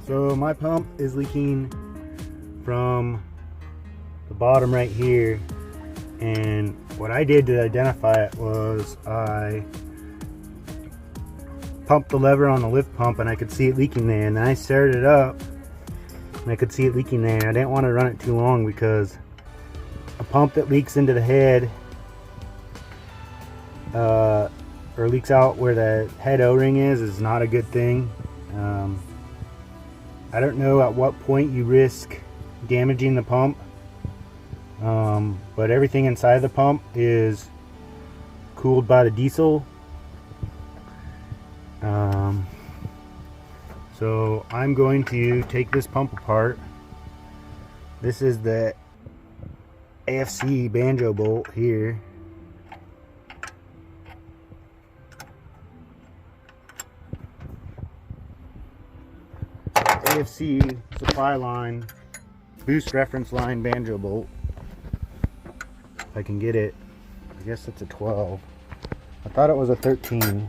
So my pump is leaking from the bottom right here, and what I did to identify it was I pumped the lever on the lift pump and I could see it leaking there, and then I started it up and I could see it leaking there. I didn't want to run it too long because a pump that leaks into the head or leaks out where the head O-ring is not a good thing. I don't know at what point you risk damaging the pump, but everything inside the pump is cooled by the diesel. So I'm going to take this pump apart. This is the AFC banjo bolt here. AFC supply line, boost reference line banjo bolt. If I can get it. I guess it's a 12. I thought it was a 13.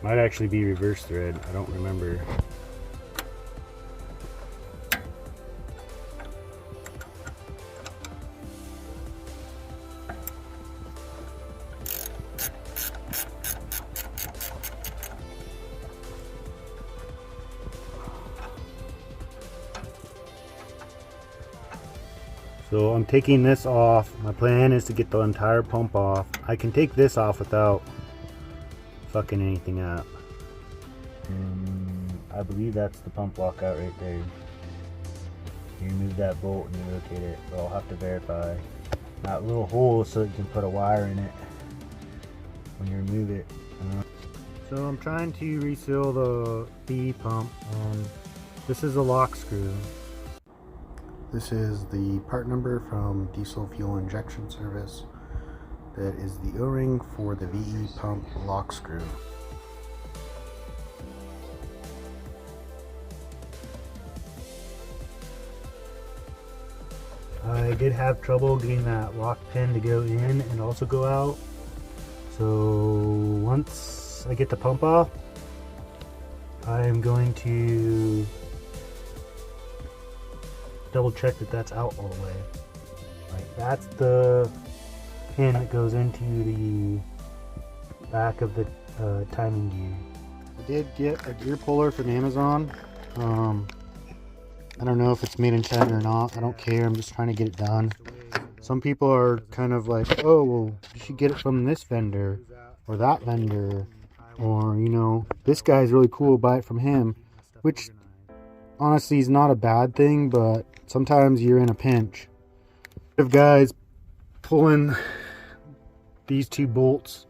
Might actually be reverse thread. I don't remember. So I'm taking this off. My plan is to get the entire pump off. I can take this off without fucking anything up. And I believe that's the pump lockout right there. You remove that bolt and you locate it, but I'll have to verify that little hole so you can put a wire in it when you remove it. So I'm trying to reseal the VE pump, and this is a lock screw. This is the part number from Diesel Fuel Injection Service. That is the O-ring for the VE pump lock screw. I did have trouble getting that lock pin to go in and also go out. So once I get the pump off, I am going to double check that that's out all the way. Like, that's the pin that goes into the back of the timing gear. I did get a gear puller from Amazon. I don't know if it's made in China or not. I don't care. I'm just trying to get it done. Some people are kind of like, oh, well, you should get it from this vendor or that vendor, or, you know, this guy's really cool, buy it from him, which honestly is not a bad thing, but sometimes you're in a pinch. If guys pulling these two bolts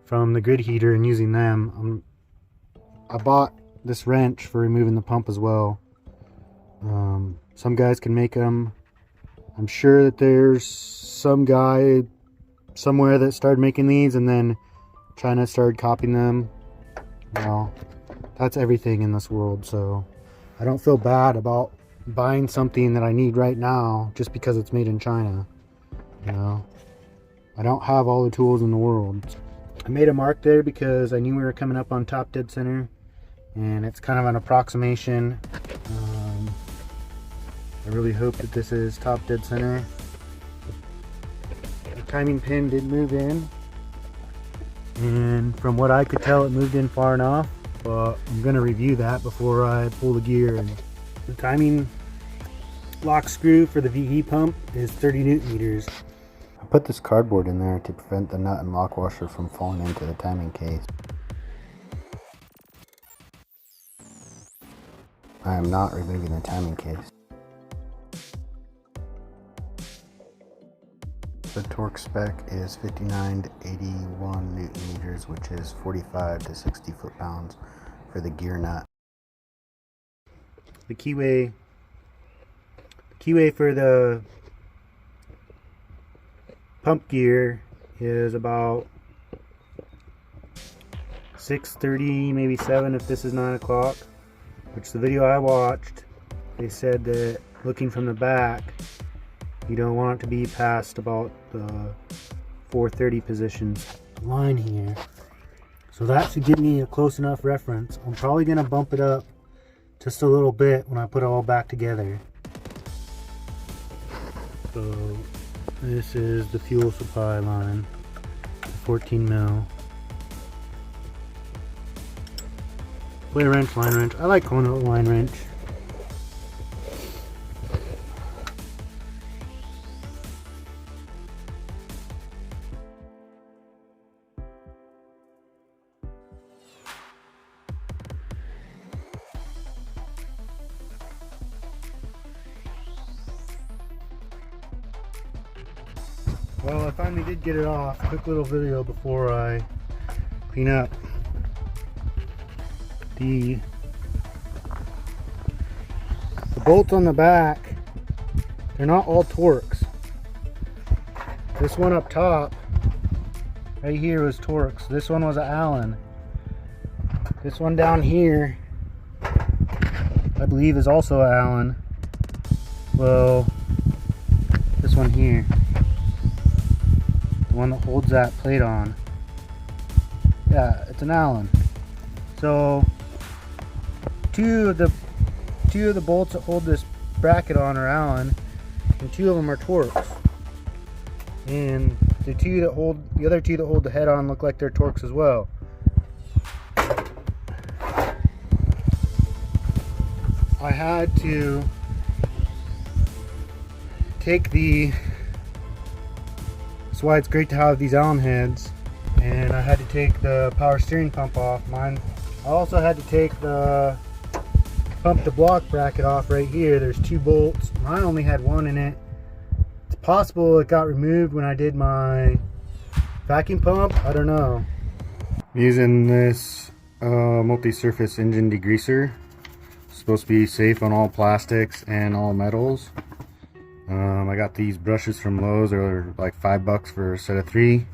from the grid heater and using them, I bought this wrench for removing the pump as well. Some guys can make them. I'm sure that there's some guy somewhere that started making these and then China started copying them. Well, that's everything in this world, so I don't feel bad about buying something that I need right now just because it's made in China. You know, I don't have all the tools in the world. I made a mark there because I knew we were coming up on top dead center, and it's kind of an approximation. I really hope that this is top dead center. The timing pin did move in, and from what I could tell, it moved in far enough, but I'm going to review that before I pull the gear. And the timing lock screw for the VE pump is 30 Newton meters. I put this cardboard in there to prevent the nut and lock washer from falling into the timing case. I am not removing the timing case. The torque spec is 59 to 81 Newton meters, which is 45 to 60 foot-pounds for the gear nut. The keyway for the pump gear is about 6:30, maybe 7 if this is 9 o'clock, which the video I watched, they said that looking from the back, You don't want it to be past about the 430 positions line here. So that should give me a close enough reference. I'm probably going to bump it up just a little bit when I put it all back together. So this is the fuel supply line, 14 mil. Play wrench, line wrench. I like calling it a line wrench. Well, I finally did get it off. Quick little video before I clean up. The bolts on the back, they're not all Torx. This one up top, right here, was Torx. This one was an Allen. This one down here, I believe, is also an Allen. Well, this one here, the one that holds that plate on, yeah, it's an Allen. So two of the bolts that hold this bracket on are Allen, and 2 of them are Torx. And the other two that hold the head on look like they're Torx as well. I had to take that's why it's great to have these Allen heads, and I had to take the power steering pump off mine. I also had to take the pump to block bracket off right here. There's 2 bolts. Mine only had 1 in it. It's possible it got removed when I did my vacuum pump. I don't know. I'm using this multi-surface engine degreaser. It's supposed to be safe on all plastics and all metals. I got these brushes from Lowe's. They're like $5 for a set of 3.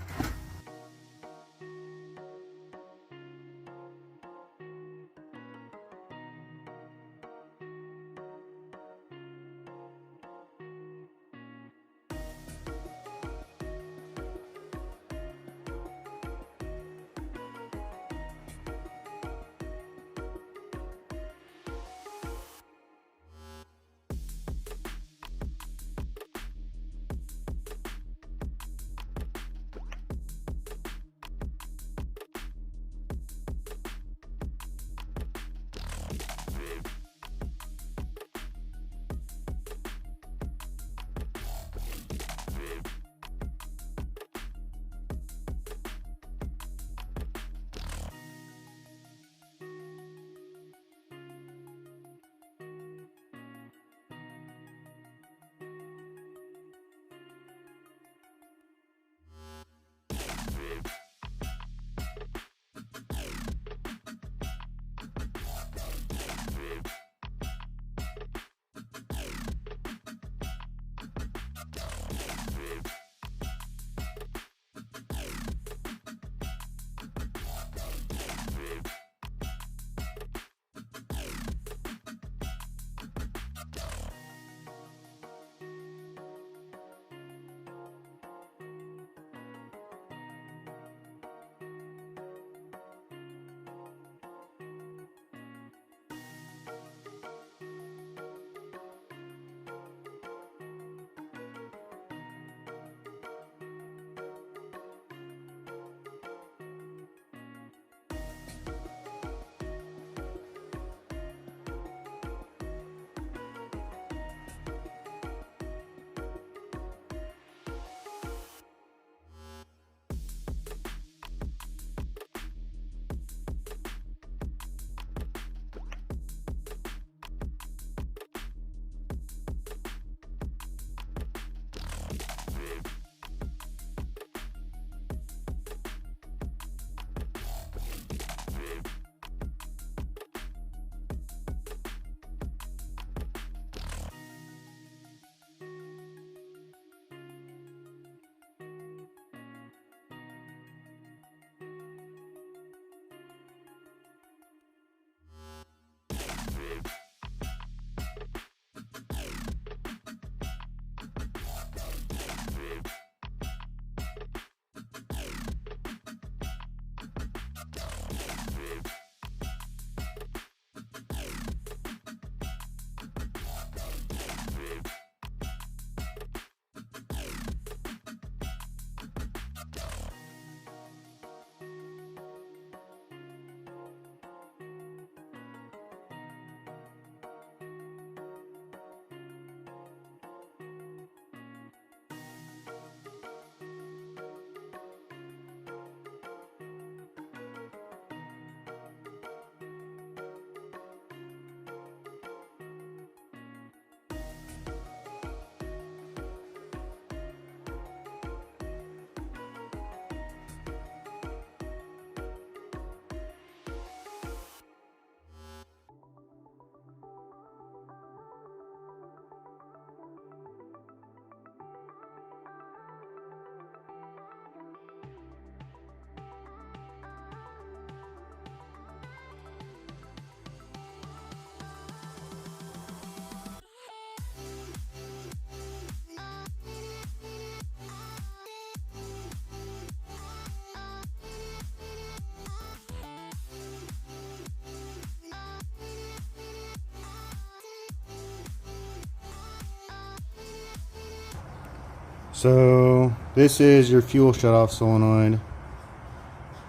So this is your fuel shutoff solenoid.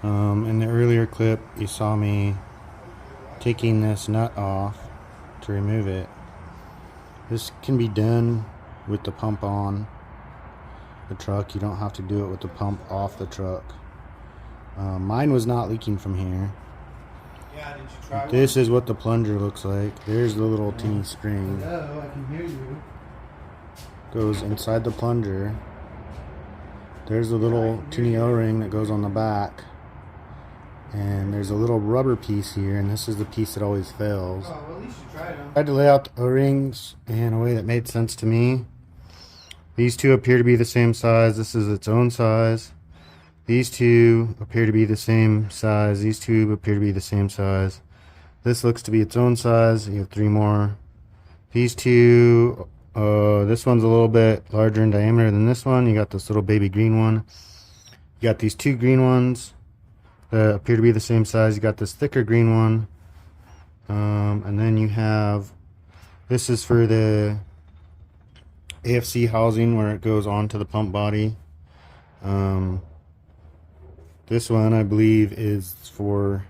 In the earlier clip you saw me taking this nut off to remove it. This can be done with the pump on the truck. You don't have to do it with the pump off the truck. Mine was not leaking from here. Yeah, did you try This is what the plunger looks like. There's the little teeny spring. Hello, I can hear you. Goes inside the plunger. There's the little teeny O-ring that goes on the back. And there's a little rubber piece here, and this is the piece that always fails. Oh, well, at least you tried them. I had to lay out the O-rings in a way that made sense to me. These two appear to be the same size. This is its own size. These two appear to be the same size. These two appear to be the same size. This looks to be its own size. You have 3 more. These two, this one's a little bit larger in diameter than this one. You got this little baby green one. You got these 2 green ones that appear to be the same size. You got this thicker green one. And then you have, this is for the AFC housing where it goes onto the pump body. This one I believe is for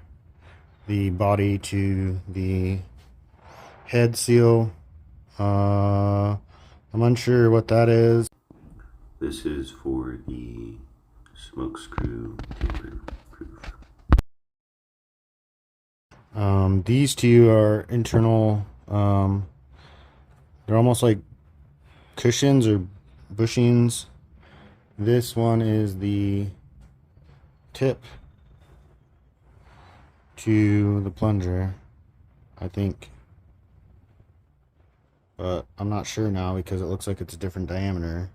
the body to the head seal. I'm unsure what that is. This is for the smoke screw tamper-proof. These two are internal, they're almost like cushions or bushings. This one is the tip to the plunger, I think, but I'm not sure now because it looks like it's a different diameter.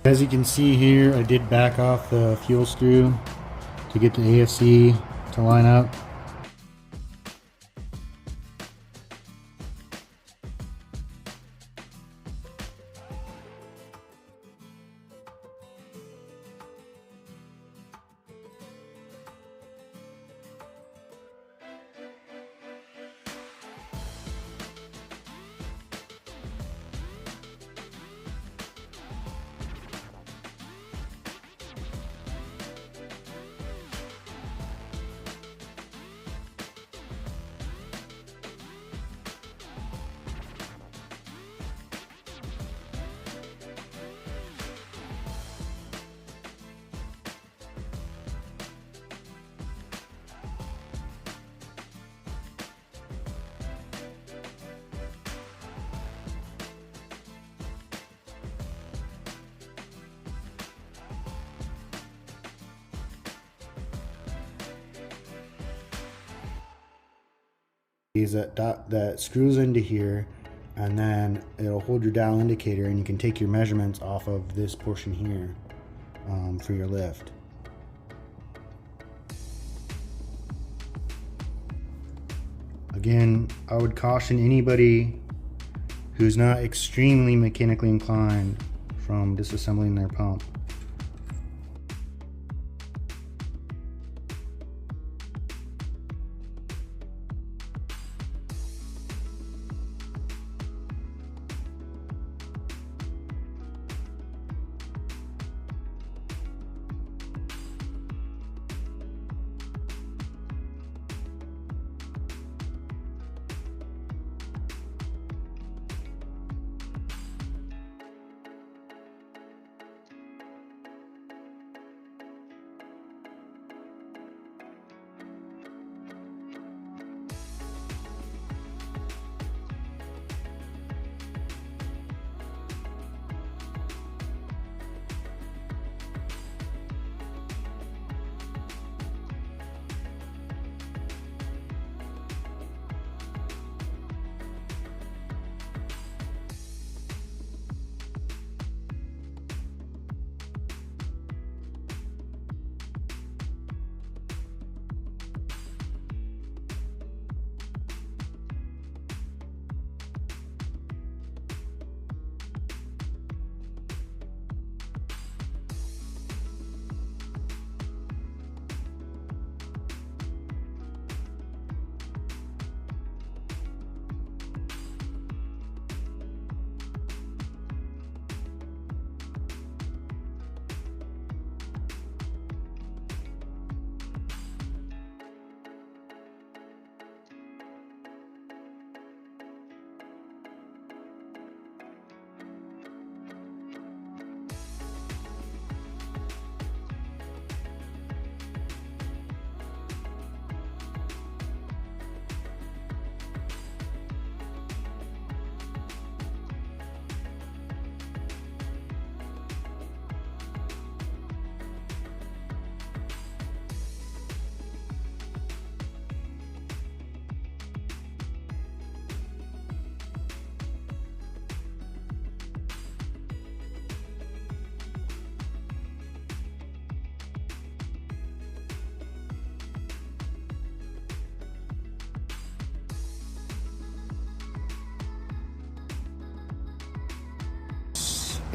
As you can see here, I did back off the fuel screw to get the AFC to line up. That screws into here, and then it'll hold your dial indicator, and you can take your measurements off of this portion here for your lift. Again, I would caution anybody who's not extremely mechanically inclined from disassembling their pump.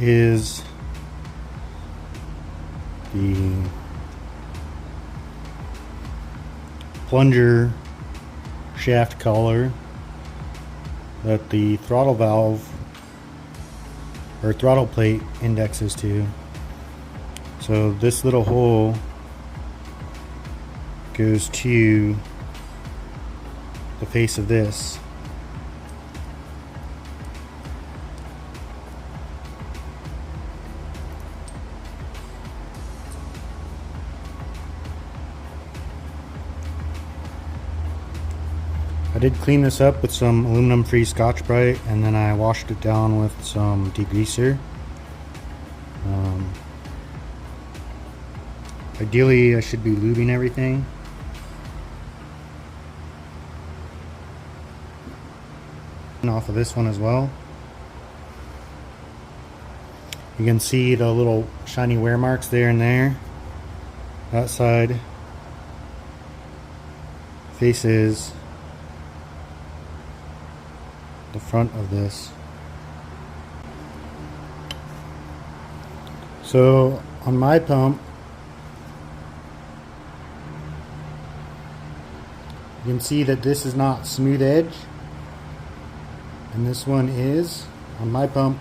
Is the plunger shaft collar that the throttle valve or throttle plate indexes to. So this little hole goes to the face of this. I did clean this up with some aluminum free Scotch-Brite, and then I washed it down with some degreaser. Ideally I should be lubing everything. And off of this one as well. You can see the little shiny wear marks there and there. That side faces the front of this. So on my pump, you can see that this is not smooth edge, and this one is. On my pump,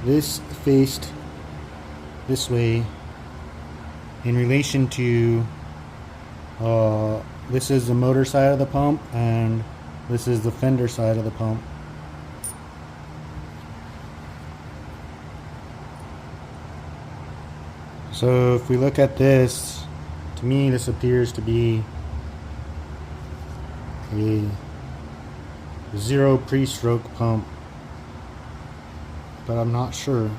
this faced this way in relation to this is the motor side of the pump and this is the fender side of the pump. So if we look at this, to me this appears to be a zero pre-stroke pump, but I'm not sure.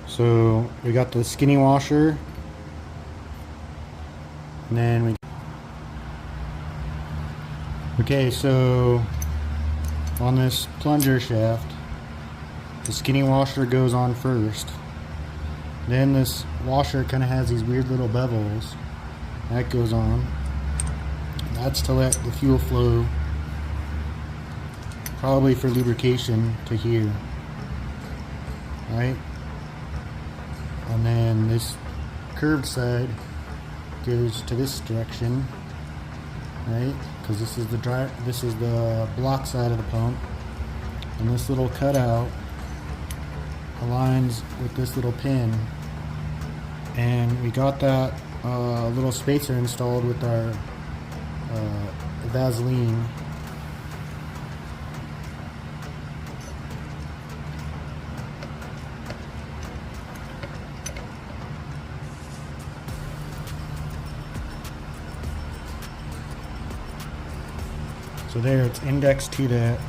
So we got the skinny washer, and then we so on this plunger shaft, the skinny washer goes on first. Then this washer kind of has these weird little bevels. That goes on. That's to let the fuel flow, probably for lubrication, to here. Right? And then this curved side goes to this direction. Right? Because this is the block side of the pump, and this little cutout aligns with this little pin, and we got that little spacer installed with our Vaseline. So there, it's indexed to that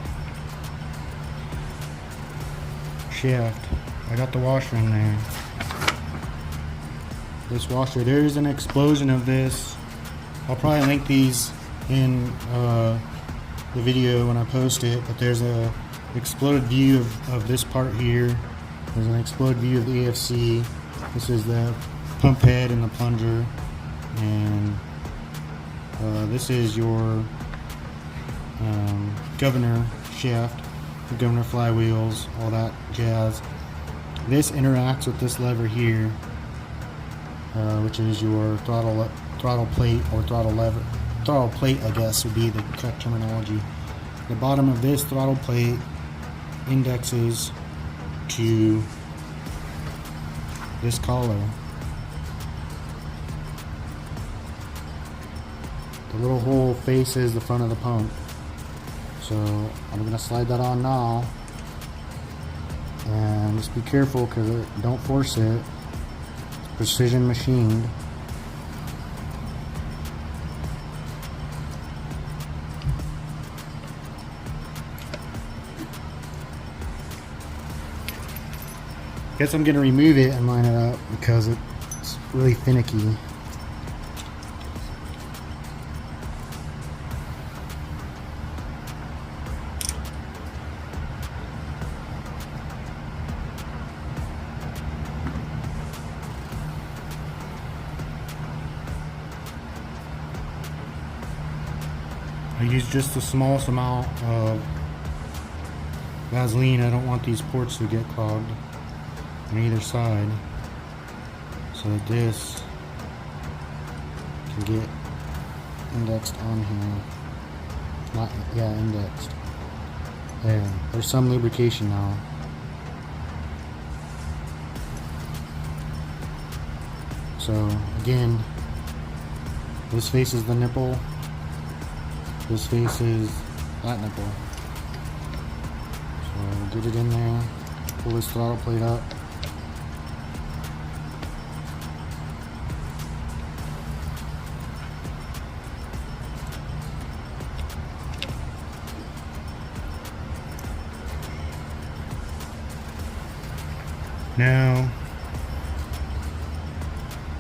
shaft. I got the washer in there. This washer, there's an explosion of this. I'll probably link these in the video when I post it, but there's a exploded view of this part here. There's an exploded view of the AFC. This is the pump head and the plunger, and this is your governor shaft, the governor flywheels, all that jazz. This interacts with this lever here, which is your throttle plate, or throttle plate, I guess would be the correct terminology. The bottom of this throttle plate indexes to this collar. The little hole faces the front of the pump. So I'm going to slide that on now, and just be careful because don't force it. It's precision machined. Guess I'm going to remove it and line it up because it's really finicky. I use just the smallest amount of Vaseline. I don't want these ports to get clogged on either side, so that this can get indexed on here. Indexed. There's some lubrication now. So again, this faces the nipple. This faces that nipple. So get it in there, pull this throttle plate up. Now,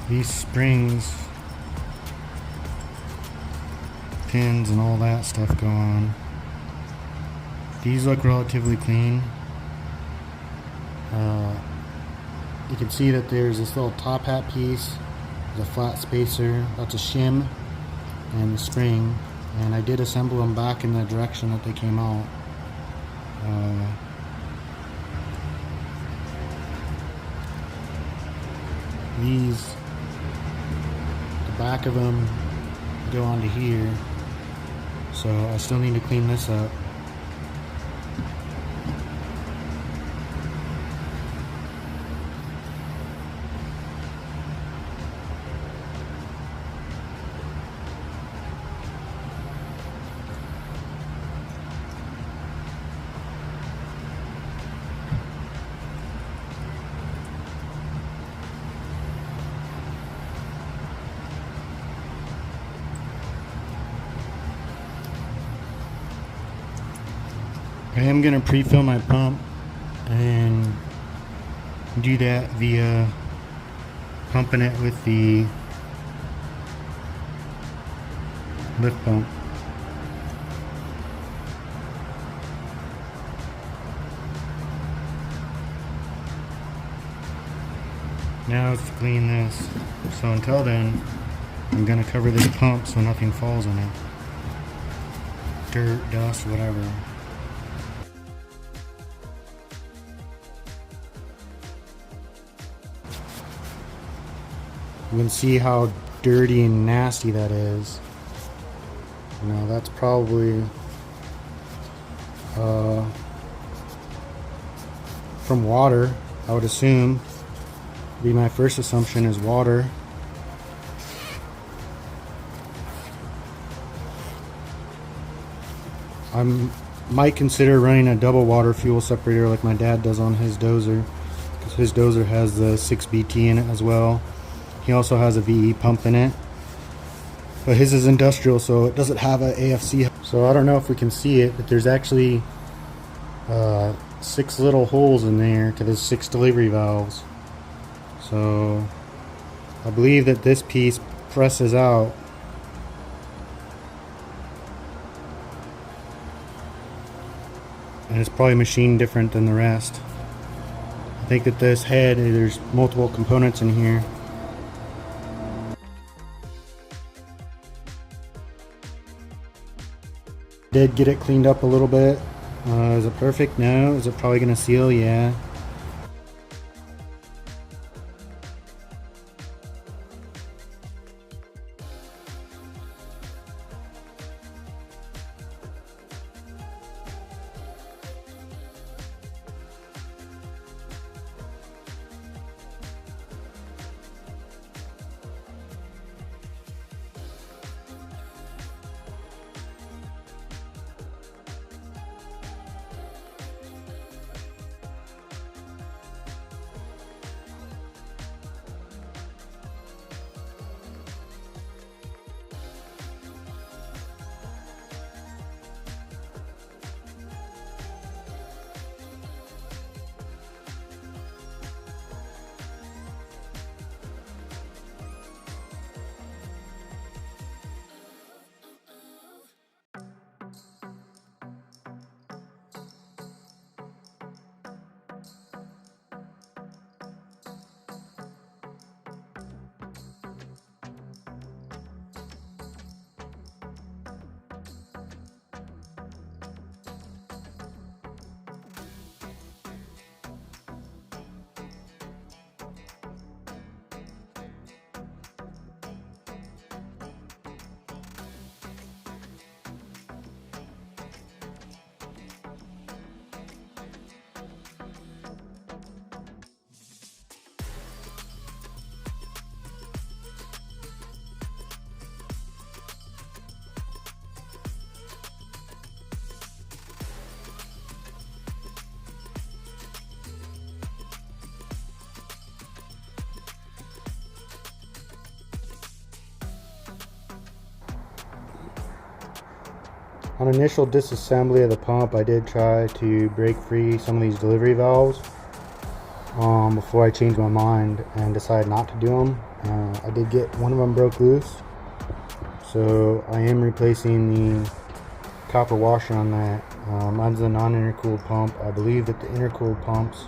these springs, pins and all that stuff go on. These look relatively clean. You can see that there's this little top hat piece, there's a flat spacer, that's a shim, and the spring. And I did assemble them back in the direction that they came out. These, the back of them go onto here, so I still need to clean this up. I am going to pre-fill my pump and do that via pumping it with the lift pump. Now it's to clean this. So until then, I'm going to cover this pump so nothing falls in it. Dirt, dust, whatever. You can see how dirty and nasty that is. You know, that's probably from water, I would assume. Be my first assumption is water. I might consider running a double water fuel separator like my dad does on his dozer, because his dozer has the 6BT in it as well. He also has a VE pump in it, but his is industrial, so it doesn't have an AFC. So I don't know if we can see it, but there's actually 6 little holes in there to the 6 delivery valves. So I believe that this piece presses out. And it's probably machined different than the rest. I think that this head, there's multiple components in here. Did get it cleaned up a little bit. Is it perfect? No. Is it probably gonna seal? Yeah. On initial disassembly of the pump, I did try to break free some of these delivery valves. before I changed my mind and decided not to do them. I did get one of them broke loose, so I am replacing the copper washer on that. Mine's a non-intercooled pump. I believe that the intercooled pumps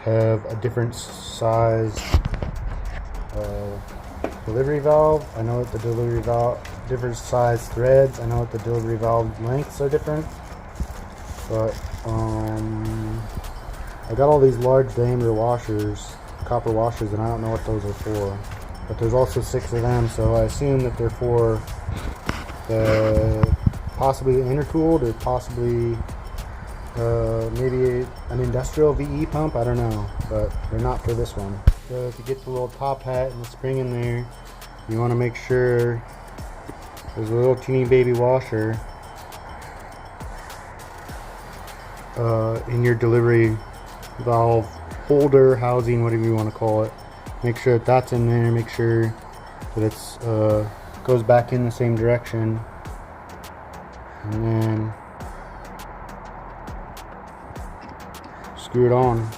have a different size delivery valve. I know that the delivery valve, different size threads. I know that the delivery valve lengths are different, but I got all these large diameter washers, copper washers, and I don't know what those are for. But there's also 6 of them, so I assume that they're for the possibly intercooled or possibly maybe an industrial VE pump. I don't know, but they're not for this one. So to get the little top hat and the spring in there, you want to make sure there's a little teeny baby washer in your delivery valve holder, housing, whatever you want to call it. Make sure that that's in there. Make sure that it's goes back in the same direction, and then screw it on.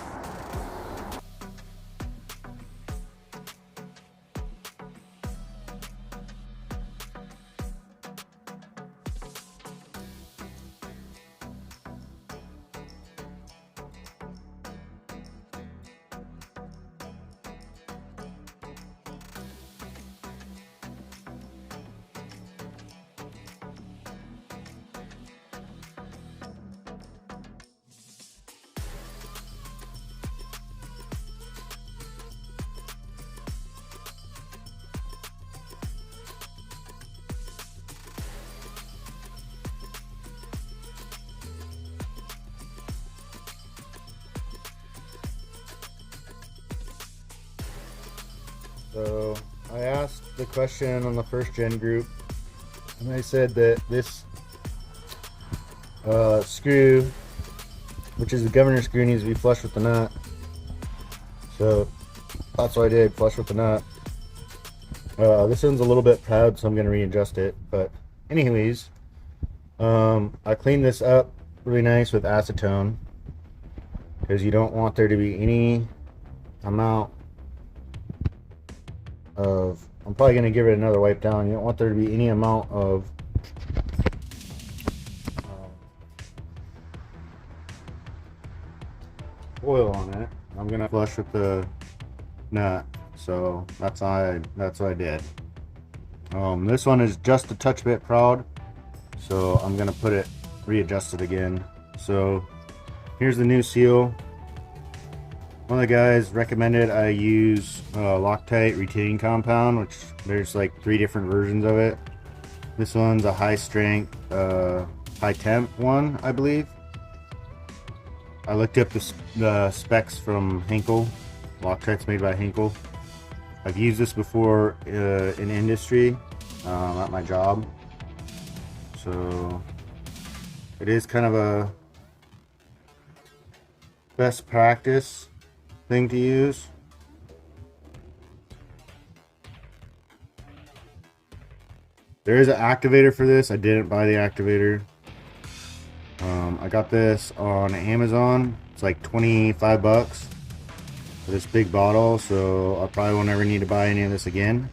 So I asked the question on the first gen group, and they said that this screw, which is the governor screw, needs to be flush with the nut. So that's what I did, flush with the nut. This one's a little bit proud, so I'm going to readjust it. But anyways, I cleaned this up really nice with acetone, because you don't want there to be any amount of, I'm probably going to give it another wipe down. You don't want there to be any amount of oil on it. I'm going to flush with the nut, so that's what I did. This one is just a touch bit proud, so I'm going to put it, readjust it again. So here's the new seal. One of the guys recommended I use Loctite retaining compound, which there's like 3 different versions of it. This one's a high strength, high temp one, I believe. I looked up the specs from Henkel. Loctite's made by Henkel. I've used this before in industry, at my job. So it is kind of a best practice thing to use. There is an activator for this. I didn't buy the activator. I got this on Amazon. It's like 25 bucks for this big bottle, so I probably won't ever need to buy any of this again.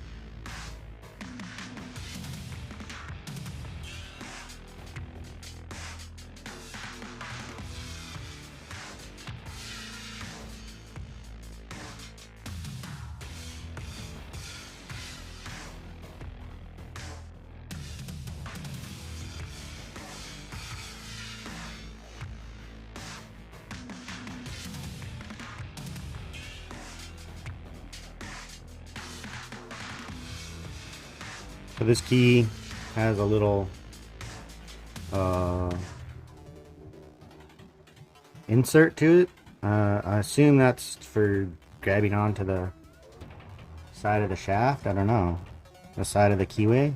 So this key has a little insert to it. I assume that's for grabbing onto the side of the shaft. I don't know. The side of the keyway.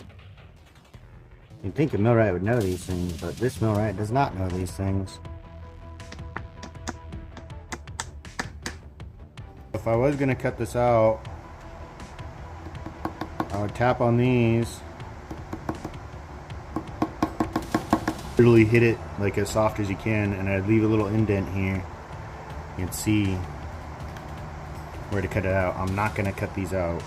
You'd think a millwright would know these things, but this millwright does not know these things. If I was going to cut this out, I would tap on these, literally hit it like as soft as you can, and I'd leave a little indent here. You can see where to cut it out. I'm not going to cut these out.